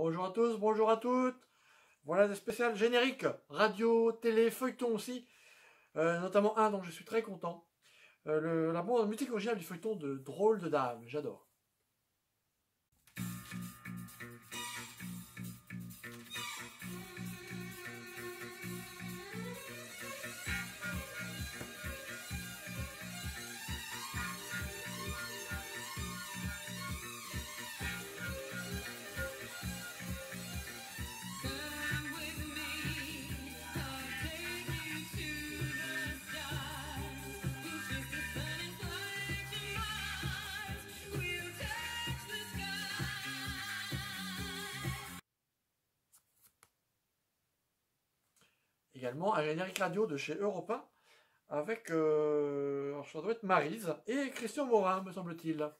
Bonjour à tous, bonjour à toutes. Voilà des spéciales génériques, radio, télé, feuilleton aussi. Notamment un dont je suis très content. La bande musique originale du feuilleton de Drôle de Dame, j'adore. Également un générique radio de chez Europe 1 avec, alors ça doit être Maryse et Christian Morin, me semble-t-il.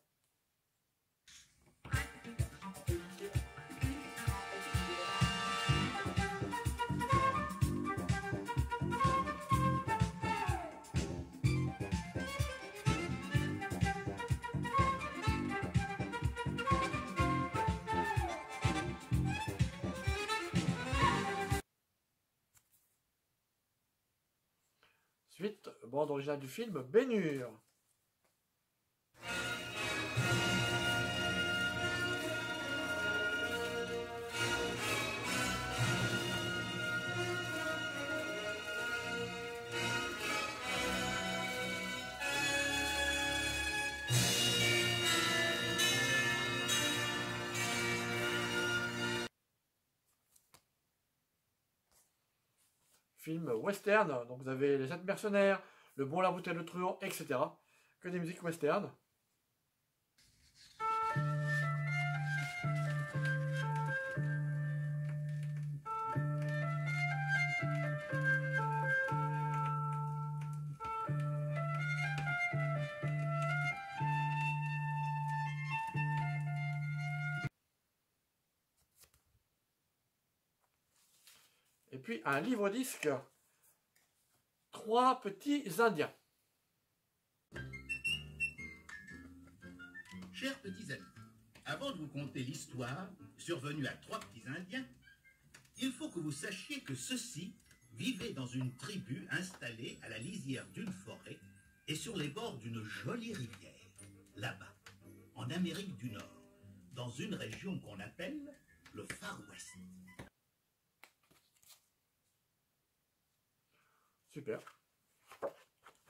Suite, bande originale du film Ben-Hur. Film western, donc vous avez Les 7 mercenaires, Le Bon, la bouteille, le truand, etc. Que des musiques western. Et puis un livre-disque, 3 petits Indiens. Chers petits amis, avant de vous conter l'histoire survenue à 3 petits Indiens, il faut que vous sachiez que ceux-ci vivaient dans une tribu installée à la lisière d'une forêt et sur les bords d'une jolie rivière, là-bas, en Amérique du Nord, dans une région qu'on appelle le Far West. Super.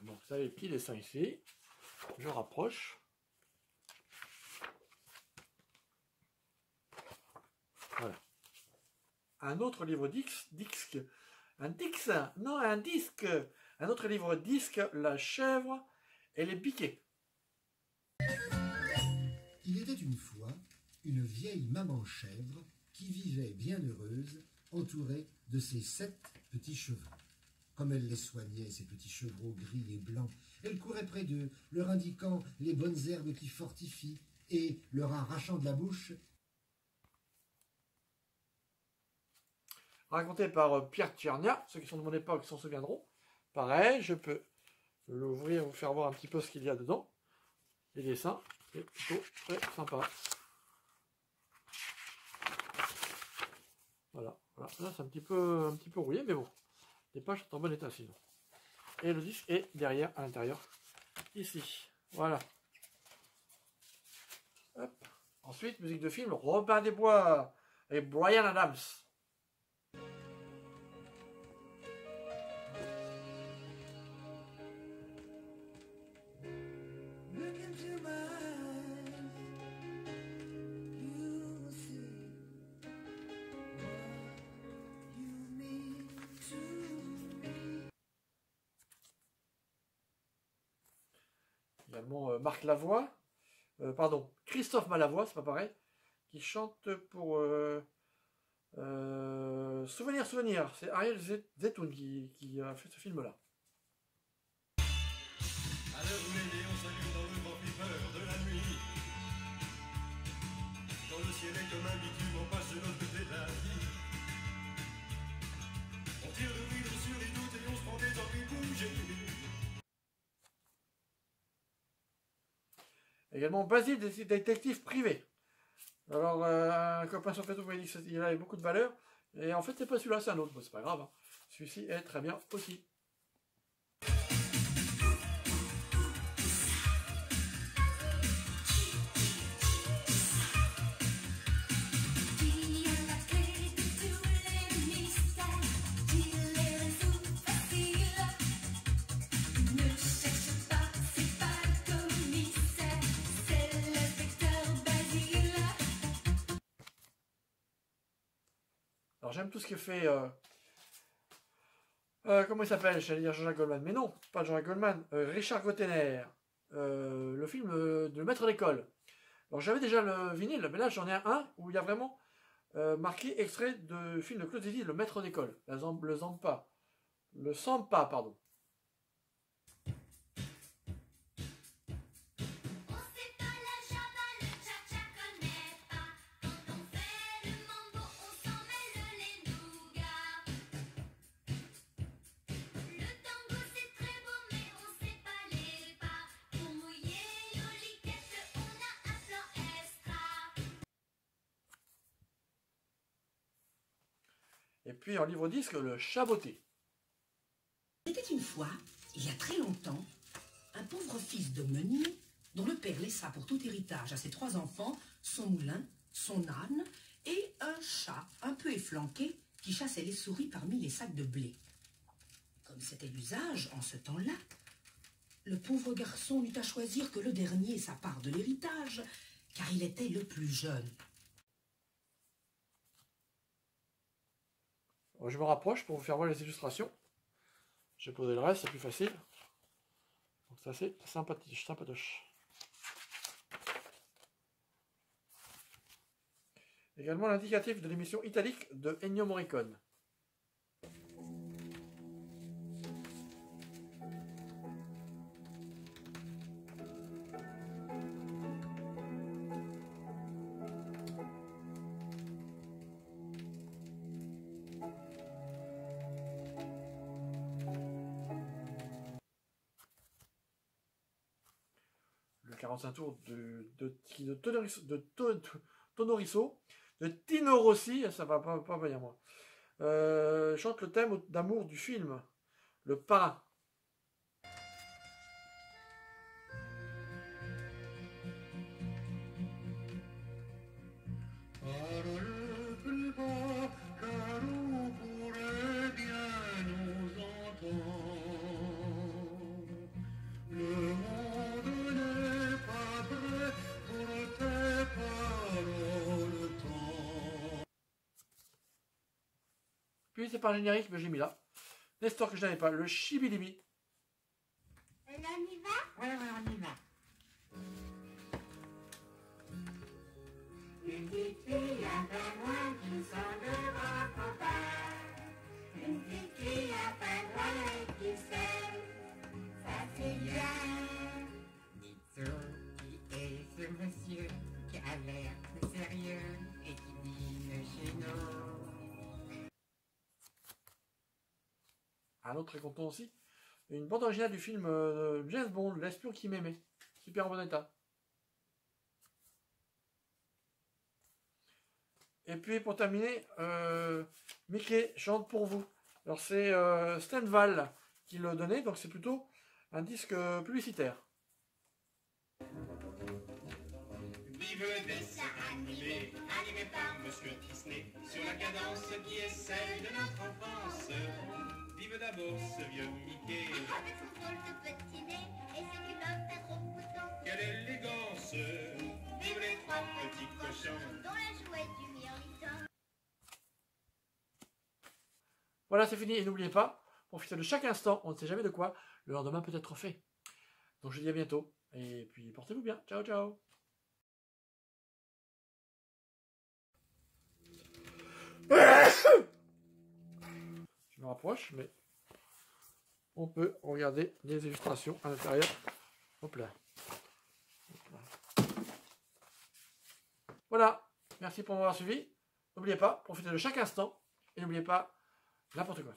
Donc ça les petits dessins ici. Je rapproche. Voilà. Un autre livre disque. Un disque. Un autre livre disque, La chèvre et les piquets. Il était une fois une vieille maman chèvre qui vivait bien heureuse, entourée de ses 7 petits chevaux. Comme elle les soignait, ces petits chevreaux gris et blancs, elle courait près d'eux, leur indiquant les bonnes herbes qui fortifient et leur arrachant de la bouche. Raconté par Pierre Tchernia, ceux qui sont de mon époque s'en souviendront. Pareil, je peux l'ouvrir, vous faire voir un petit peu ce qu'il y a dedans. Les dessins, c'est plutôt très sympa. Voilà, là c'est un petit peu rouillé, mais bon. Les pages sont en bon état sinon. Et le disque est derrière, à l'intérieur, ici. Voilà. Hop. Ensuite, musique de film, Robin des Bois et Bryan Adams. Également Marc Lavoie, pardon, Christophe Malavoie, c'est pas pareil, qui chante pour Souvenir, Souvenir. C'est Ariel Zetoun qui a fait ce film-là. À l'heure où les néons s'allument dans le grand flipper de la nuit, quand le ciel est comme un bitume, on passe de l'autre côté de la vie. On tire le rideau sur les doutes et on se prend des envies bougées. Également Basile, détective privé. Alors, un copain sur Facebook m'a dit qu'il avait beaucoup de valeur. Et en fait, c'est pas celui-là, c'est un autre. Bon, c'est pas grave. Hein. Celui-ci est très bien aussi. Alors j'aime tout ce que fait... comment il s'appelle? J'allais dire Jean-Jacques Goldman. Mais non, pas Jean-Jacques Goldman. Richard Gottener. Le film de Le Maître d'école. Alors j'avais déjà le vinyle, mais là j'en ai un où il y a vraiment marqué extrait de film de Claude Zidi, Le Maître d'école. Le Zampa. Le Sampa, pardon. Et puis en livre disque, le Chaboté. C'était une fois, il y a très longtemps, un pauvre fils de meunier dont le père laissa pour tout héritage à ses 3 enfants son moulin, son âne et un chat un peu efflanqué qui chassait les souris parmi les sacs de blé. Comme c'était l'usage en ce temps-là, le pauvre garçon n'eut à choisir que le dernier sa part de l'héritage, car il était le plus jeune. Je me rapproche pour vous faire voir les illustrations. J'ai posé le reste, c'est plus facile. Donc ça c'est sympatoche. Également l'indicatif de l'émission italique de Ennio Morricone. Le 45 tours de Tonoriso, de Tino Rossi, ça va pas venir moi. Chante le thème d'amour du film, Le Parrain. Parle plus bas, car on pourrait bien nous entendre. Le monde n'est pas prêt pour tes paroles tendres. Puis c'est pas un générique, mais j'ai mis là. Nestor que je n'avais pas, le Chibilibi. On y va? Ouais, on y va. Une petite fille avec moi qui sort de grand campagne. Une petite fille avec moi qui sait, ça c'est bien. Dites-vous qui est ce monsieur qui a l'air de sérieux et qui dîne chez nous? Un autre très content aussi. Une bande originale du film James Bond, L'espion qui m'aimait. Super en bon état. Et puis pour terminer, Mickey chante pour vous. Alors c'est Stenval qui le donnait, donc c'est plutôt un disque publicitaire. Vive le dessin animé, animé par Monsieur Disney, sur la cadence qui est celle de notre enfance. Vive d'abord ce vieux Mickey, Avec son drôle de petit nez et ses culottes à gros boutons. quelle élégance. Vive les 3 petits cochons. Dont la jouette du mirliton. Voilà, c'est fini. Et n'oubliez pas, profitez de chaque instant, on ne sait jamais de quoi le lendemain peut être fait. Donc je vous dis à bientôt. Et puis portez-vous bien. Ciao, ciao. Je me rapproche, mais on peut regarder les illustrations à l'intérieur. Hop là. Hop là. Voilà. Merci pour m'avoir suivi. N'oubliez pas, profitez de chaque instant. Et n'oubliez pas n'importe quoi.